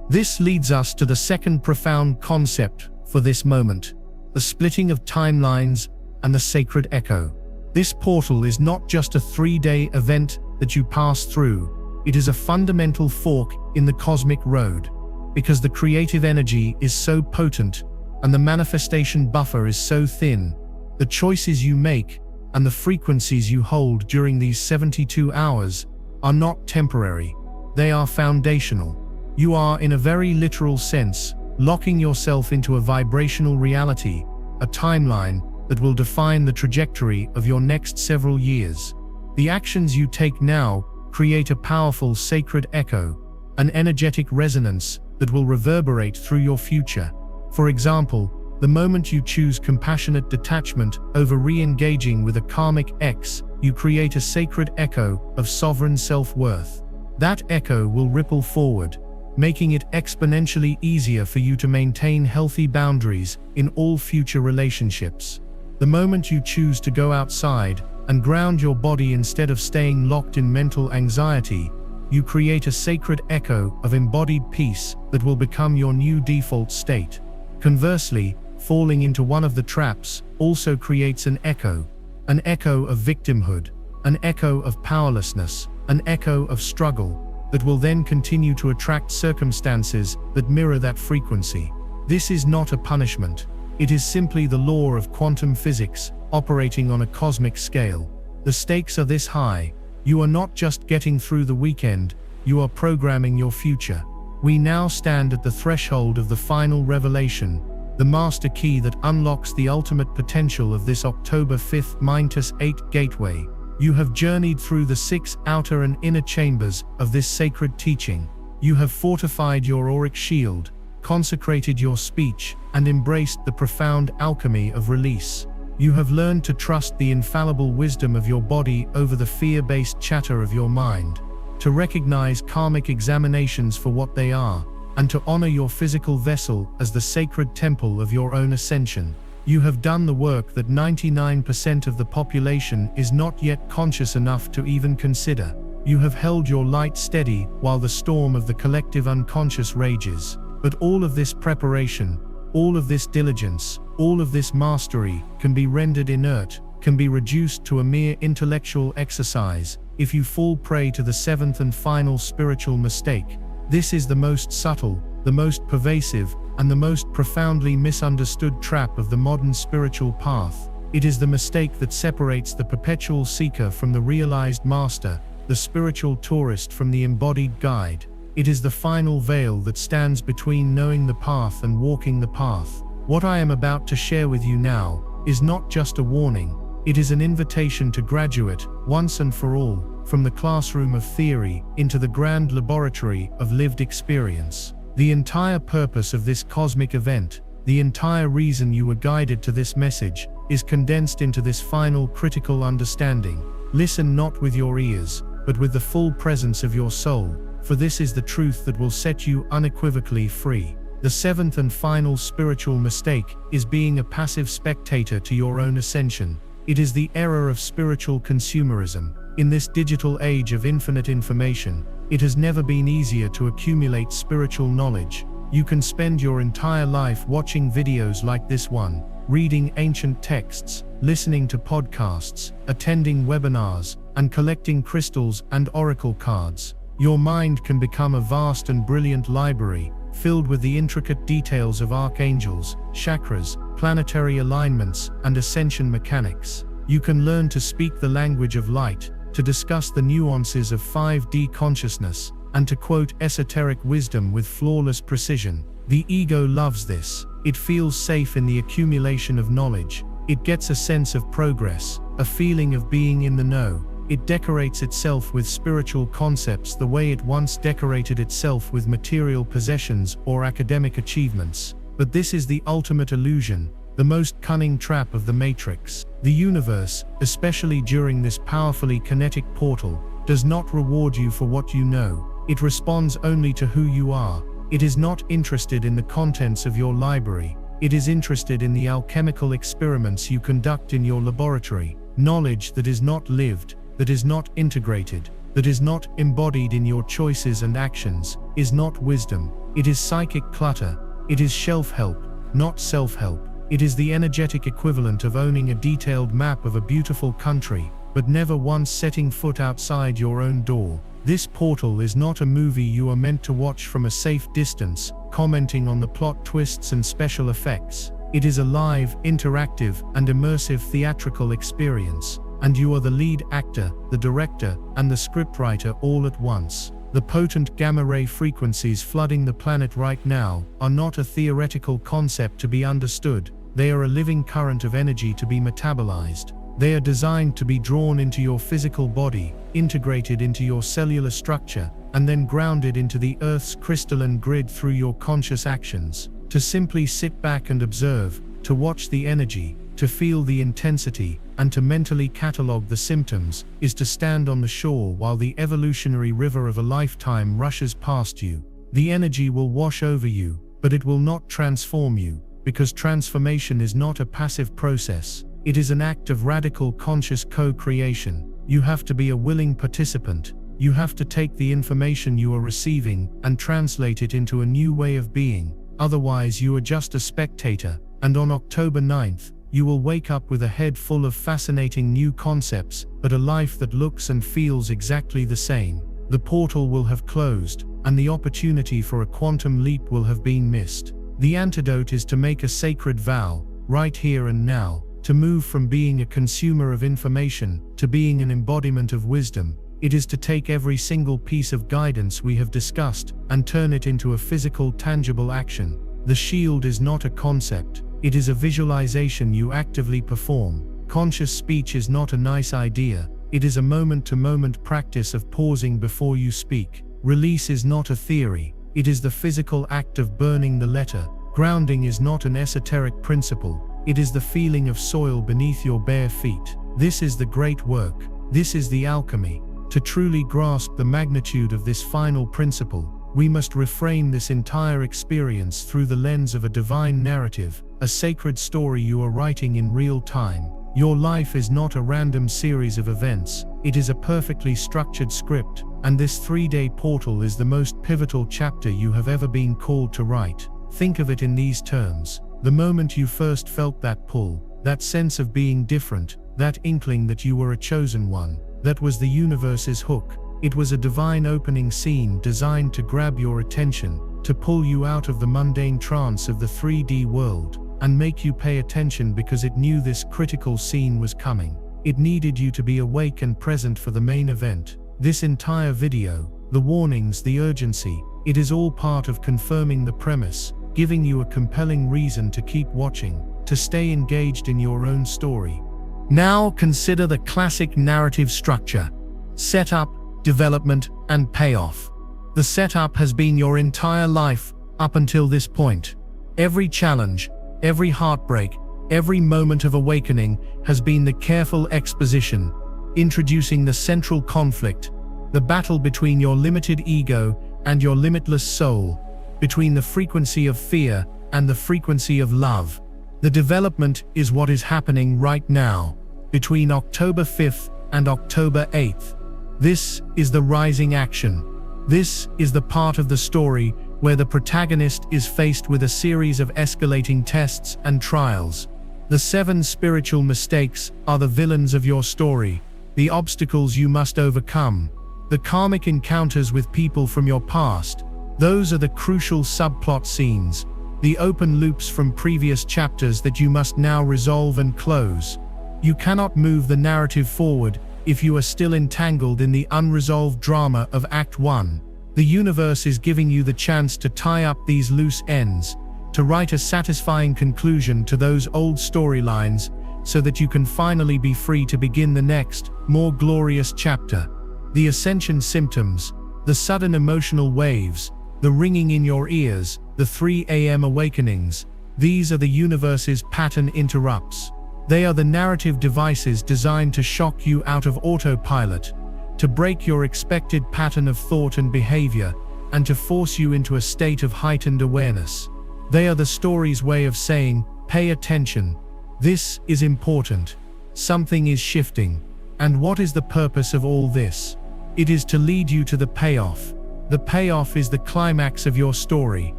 This leads us to the second profound concept for this moment: the splitting of timelines and the sacred echo. This portal is not just a 3-day event that you pass through. It is a fundamental fork in the cosmic road. Because the creative energy is so potent and the manifestation buffer is so thin, the choices you make and the frequencies you hold during these 72 hours are not temporary. They are foundational. You are, in a very literal sense, locking yourself into a vibrational reality, a timeline that will define the trajectory of your next several years. The actions you take now create a powerful sacred echo, an energetic resonance that will reverberate through your future. For example, the moment you choose compassionate detachment over re-engaging with a karmic ex, you create a sacred echo of sovereign self-worth. That echo will ripple forward, making it exponentially easier for you to maintain healthy boundaries in all future relationships. The moment you choose to go outside and ground your body instead of staying locked in mental anxiety, you create a sacred echo of embodied peace that will become your new default state. Conversely, falling into one of the traps also creates an echo of victimhood, an echo of powerlessness, an echo of struggle that will then continue to attract circumstances that mirror that frequency. This is not a punishment. It is simply the law of quantum physics operating on a cosmic scale. The stakes are this high. You are not just getting through the weekend, you are programming your future. We now stand at the threshold of the final revelation, the master key that unlocks the ultimate potential of this October 5th -8 gateway. You have journeyed through the 6 outer and inner chambers of this sacred teaching. You have fortified your auric shield, consecrated your speech, and embraced the profound alchemy of release. You have learned to trust the infallible wisdom of your body over the fear-based chatter of your mind, to recognize karmic examinations for what they are, and to honor your physical vessel as the sacred temple of your own ascension. You have done the work that 99% of the population is not yet conscious enough to even consider. You have held your light steady while the storm of the collective unconscious rages. But all of this preparation, all of this diligence, all of this mastery can be rendered inert, can be reduced to a mere intellectual exercise, if you fall prey to the 7th and final spiritual mistake. This is the most subtle, the most pervasive, and the most profoundly misunderstood trap of the modern spiritual path. It is the mistake that separates the perpetual seeker from the realized master, the spiritual tourist from the embodied guide. It is the final veil that stands between knowing the path and walking the path. What I am about to share with you now is not just a warning. It is an invitation to graduate, once and for all, from the classroom of theory into the grand laboratory of lived experience. The entire purpose of this cosmic event, the entire reason you were guided to this message, is condensed into this final critical understanding. Listen not with your ears, but with the full presence of your soul, for this is the truth that will set you unequivocally free. The 7th and final spiritual mistake is being a passive spectator to your own ascension. It is the error of spiritual consumerism. In this digital age of infinite information, it has never been easier to accumulate spiritual knowledge. You can spend your entire life watching videos like this one, reading ancient texts, listening to podcasts, attending webinars, and collecting crystals and oracle cards. Your mind can become a vast and brilliant library, filled with the intricate details of archangels, chakras, planetary alignments, and ascension mechanics. You can learn to speak the language of light, to discuss the nuances of 5D consciousness, and to quote esoteric wisdom with flawless precision. The ego loves this. It feels safe in the accumulation of knowledge. It gets a sense of progress, a feeling of being in the know. It decorates itself with spiritual concepts the way it once decorated itself with material possessions or academic achievements. But this is the ultimate illusion, the most cunning trap of the Matrix. The universe, especially during this powerfully kinetic portal, does not reward you for what you know. It responds only to who you are. It is not interested in the contents of your library. It is interested in the alchemical experiments you conduct in your laboratory. Knowledge that is not lived, that is not integrated, that is not embodied in your choices and actions, is not wisdom. It is psychic clutter. It is shelf-help, not self-help. It is the energetic equivalent of owning a detailed map of a beautiful country, but never once setting foot outside your own door. This portal is not a movie you are meant to watch from a safe distance, commenting on the plot twists and special effects. It is a live, interactive, and immersive theatrical experience. And you are the lead actor, the director, and the scriptwriter all at once. The potent gamma-ray frequencies flooding the planet right now are not a theoretical concept to be understood. They are a living current of energy to be metabolized. They are designed to be drawn into your physical body, integrated into your cellular structure, and then grounded into the Earth's crystalline grid through your conscious actions. To simply sit back and observe, to watch the energy, to feel the intensity, and to mentally catalogue the symptoms, is to stand on the shore while the evolutionary river of a lifetime rushes past you. The energy will wash over you, but it will not transform you, because transformation is not a passive process. It is an act of radical conscious co-creation. You have to be a willing participant. You have to take the information you are receiving and translate it into a new way of being. Otherwise, you are just a spectator. And on October 9th, you will wake up with a head full of fascinating new concepts, but a life that looks and feels exactly the same. The portal will have closed, and the opportunity for a quantum leap will have been missed. The antidote is to make a sacred vow, right here and now, to move from being a consumer of information to being an embodiment of wisdom. It is to take every single piece of guidance we have discussed and turn it into a physical, tangible action. The shield is not a concept. It is a visualization you actively perform. Conscious speech is not a nice idea. It is a moment-to-moment practice of pausing before you speak. Release is not a theory. It is the physical act of burning the letter. Grounding is not an esoteric principle. It is the feeling of soil beneath your bare feet. This is the great work. This is the alchemy. To truly grasp the magnitude of this final principle, we must reframe this entire experience through the lens of a divine narrative, a sacred story you are writing in real time. Your life is not a random series of events, it is a perfectly structured script, and this 3-day portal is the most pivotal chapter you have ever been called to write. Think of it in these terms. The moment you first felt that pull, that sense of being different, that inkling that you were a chosen one, that was the universe's hook. It was a divine opening scene designed to grab your attention, to pull you out of the mundane trance of the 3D world, and make you pay attention because it knew this critical scene was coming. It needed you to be awake and present for the main event. This entire video, the warnings, the urgency, it is all part of confirming the premise, giving you a compelling reason to keep watching, to stay engaged in your own story. Now consider the classic narrative structure: setup, development, and payoff. The setup has been your entire life up until this point. Every challenge, every heartbreak, every moment of awakening has been the careful exposition, introducing the central conflict, the battle between your limited ego and your limitless soul, between the frequency of fear and the frequency of love. The development is what is happening right now, between October 5th and October 8th. This is the rising action. This is the part of the story where the protagonist is faced with a series of escalating tests and trials. The 7 spiritual mistakes are the villains of your story, the obstacles you must overcome, the karmic encounters with people from your past. Those are the crucial subplot scenes, the open loops from previous chapters that you must now resolve and close. You cannot move the narrative forward if you are still entangled in the unresolved drama of Act 1. The universe is giving you the chance to tie up these loose ends, to write a satisfying conclusion to those old storylines, so that you can finally be free to begin the next, more glorious chapter. The ascension symptoms, the sudden emotional waves, the ringing in your ears, the 3 a.m. awakenings, these are the universe's pattern interrupts. They are the narrative devices designed to shock you out of autopilot, to break your expected pattern of thought and behavior, and to force you into a state of heightened awareness. They are the story's way of saying, pay attention. This is important. Something is shifting. And what is the purpose of all this? It is to lead you to the payoff. The payoff is the climax of your story,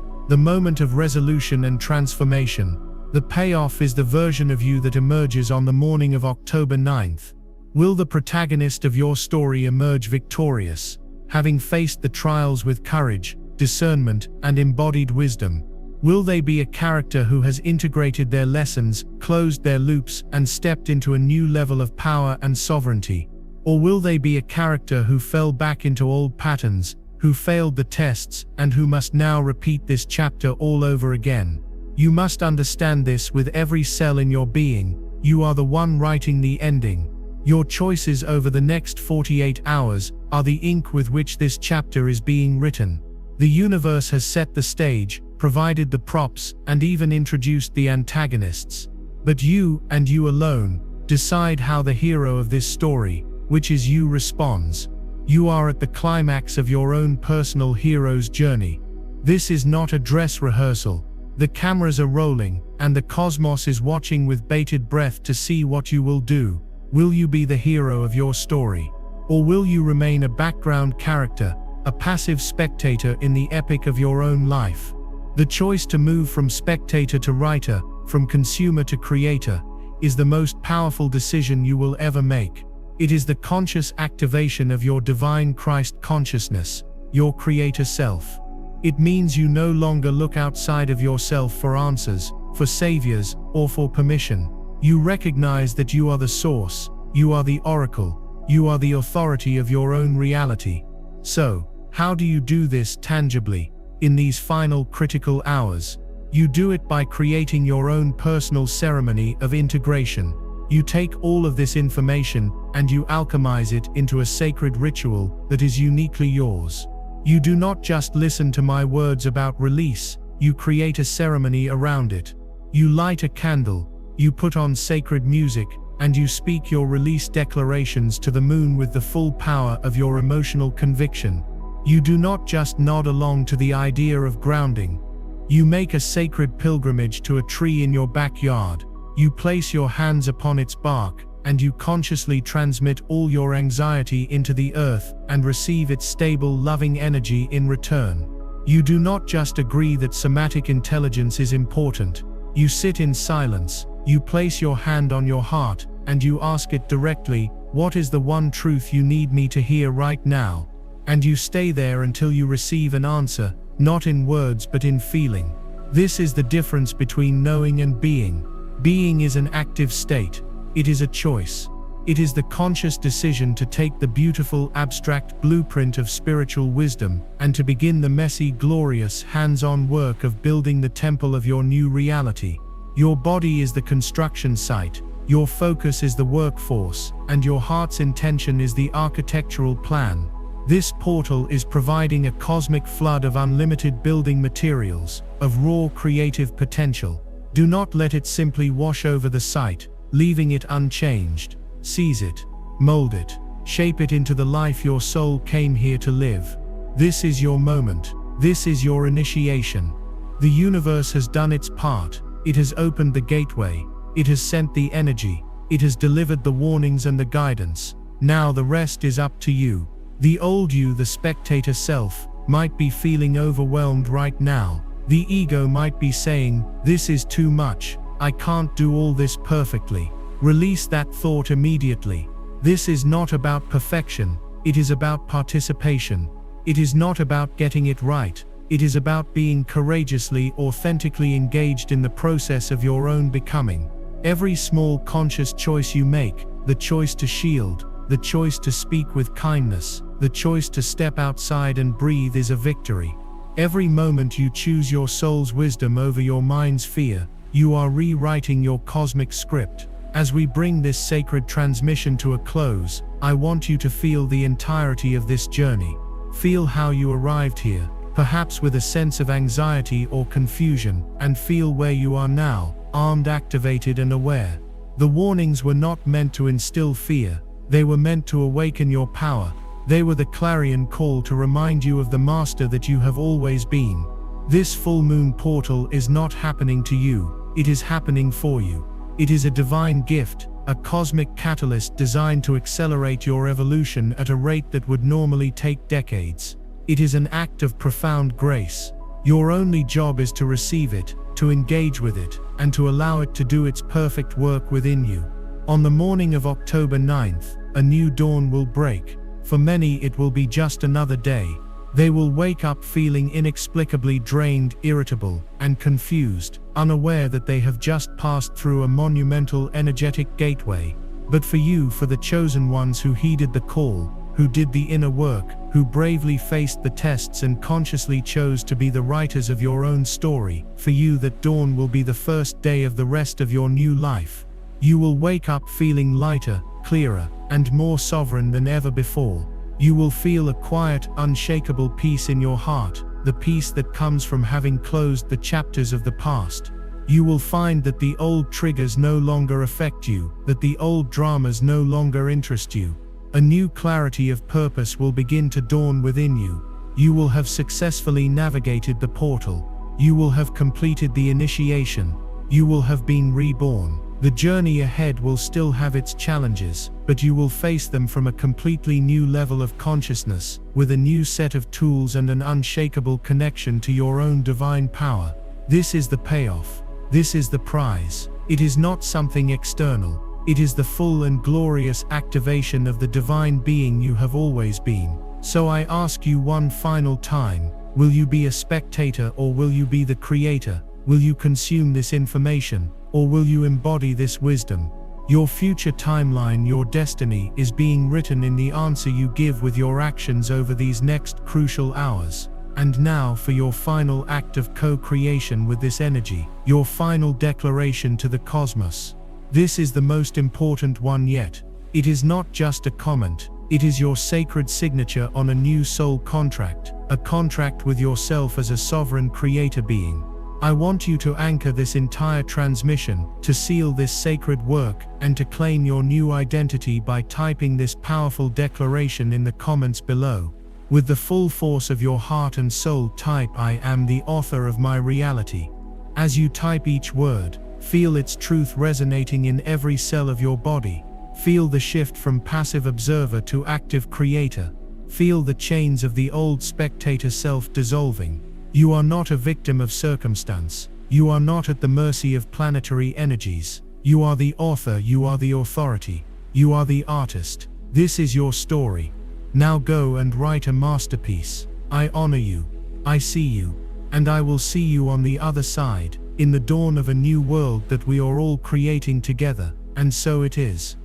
the moment of resolution and transformation. The payoff is the version of you that emerges on the morning of October 9th. Will the protagonist of your story emerge victorious, having faced the trials with courage, discernment, and embodied wisdom? Will they be a character who has integrated their lessons, closed their loops, and stepped into a new level of power and sovereignty? Or will they be a character who fell back into old patterns, who failed the tests, and who must now repeat this chapter all over again? You must understand this with every cell in your being. You are the one writing the ending. Your choices over the next 48 hours are the ink with which this chapter is being written. The universe has set the stage, provided the props, and even introduced the antagonists. But you, and you alone, decide how the hero of this story, which is you, responds. You are at the climax of your own personal hero's journey. This is not a dress rehearsal. The cameras are rolling, and the cosmos is watching with bated breath to see what you will do. Will you be the hero of your story? Or will you remain a background character, a passive spectator in the epic of your own life? The choice to move from spectator to writer, from consumer to creator, is the most powerful decision you will ever make. It is the conscious activation of your divine Christ consciousness, your creator self. It means you no longer look outside of yourself for answers, for saviors, or for permission. You recognize that you are the source, you are the oracle, you are the authority of your own reality. So, how do you do this tangibly, in these final critical hours? You do it by creating your own personal ceremony of integration. You take all of this information and you alchemize it into a sacred ritual that is uniquely yours. You do not just listen to my words about release, you create a ceremony around it. You light a candle, you put on sacred music, and you speak your release declarations to the moon with the full power of your emotional conviction. You do not just nod along to the idea of grounding. You make a sacred pilgrimage to a tree in your backyard. You place your hands upon its bark, and you consciously transmit all your anxiety into the earth and receive its stable, loving energy in return. You do not just agree that somatic intelligence is important. You sit in silence, you place your hand on your heart, and you ask it directly, "What is the one truth you need me to hear right now?" And you stay there until you receive an answer, not in words but in feeling. This is the difference between knowing and being. Being is an active state. It is a choice. It is the conscious decision to take the beautiful, abstract blueprint of spiritual wisdom and to begin the messy, glorious, hands-on work of building the temple of your new reality. Your body is the construction site, your focus is the workforce, and your heart's intention is the architectural plan. This portal is providing a cosmic flood of unlimited building materials, of raw creative potential. Do not let it simply wash over the site, leaving it unchanged. Seize it, mold it, shape it into the life your soul came here to live. This is your moment. This is your initiation. The universe has done its part. It has opened the gateway. It has sent the energy. It has delivered the warnings and the guidance. Now the rest is up to you. The old you, the spectator self, might be feeling overwhelmed right now. The ego might be saying, "This is too much. I can't do all this perfectly." Release that thought immediately. This is not about perfection. It is about participation. It is not about getting it right. It is about being courageously, authentically engaged in the process of your own becoming. Every small conscious choice you make, the choice to shield, the choice to speak with kindness, the choice to step outside and breathe is a victory. Every moment you choose your soul's wisdom over your mind's fear, you are rewriting your cosmic script. As we bring this sacred transmission to a close, I want you to feel the entirety of this journey. Feel how you arrived here, perhaps with a sense of anxiety or confusion, and feel where you are now, armed, activated, and aware. The warnings were not meant to instill fear, they were meant to awaken your power. They were the clarion call to remind you of the master that you have always been. This full moon portal is not happening to you, it is happening for you. It is a divine gift, a cosmic catalyst designed to accelerate your evolution at a rate that would normally take decades. It is an act of profound grace. Your only job is to receive it, to engage with it, and to allow it to do its perfect work within you. On the morning of October 9th, a new dawn will break. For many, it will be just another day. They will wake up feeling inexplicably drained, irritable, and confused, unaware that they have just passed through a monumental energetic gateway. But for you, for the chosen ones who heeded the call, who did the inner work, who bravely faced the tests and consciously chose to be the writers of your own story, for you that dawn will be the first day of the rest of your new life. You will wake up feeling lighter, clearer, and more sovereign than ever before. You will feel a quiet, unshakable peace in your heart, the peace that comes from having closed the chapters of the past. You will find that the old triggers no longer affect you, that the old dramas no longer interest you. A new clarity of purpose will begin to dawn within you. You will have successfully navigated the portal. You will have completed the initiation. You will have been reborn. The journey ahead will still have its challenges, but you will face them from a completely new level of consciousness, with a new set of tools and an unshakable connection to your own divine power. This is the payoff. This is the prize. It is not something external. It is the full and glorious activation of the divine being you have always been. So I ask you one final time, will you be a spectator or will you be the creator? Will you consume this information, or will you embody this wisdom? Your future timeline, your destiny, is being written in the answer you give with your actions over these next crucial hours. And now for your final act of co-creation with this energy, your final declaration to the cosmos. This is the most important one yet. It is not just a comment, it is your sacred signature on a new soul contract, a contract with yourself as a sovereign creator being. I want you to anchor this entire transmission, to seal this sacred work, and to claim your new identity by typing this powerful declaration in the comments below. With the full force of your heart and soul, type "I am the author of my reality." As you type each word, feel its truth resonating in every cell of your body. Feel the shift from passive observer to active creator. Feel the chains of the old spectator self dissolving. You are not a victim of circumstance. You are not at the mercy of planetary energies. You are the author, you are the authority. You are the artist. This is your story. Now go and write a masterpiece. I honor you. I see you. And I will see you on the other side, in the dawn of a new world that we are all creating together. And so it is.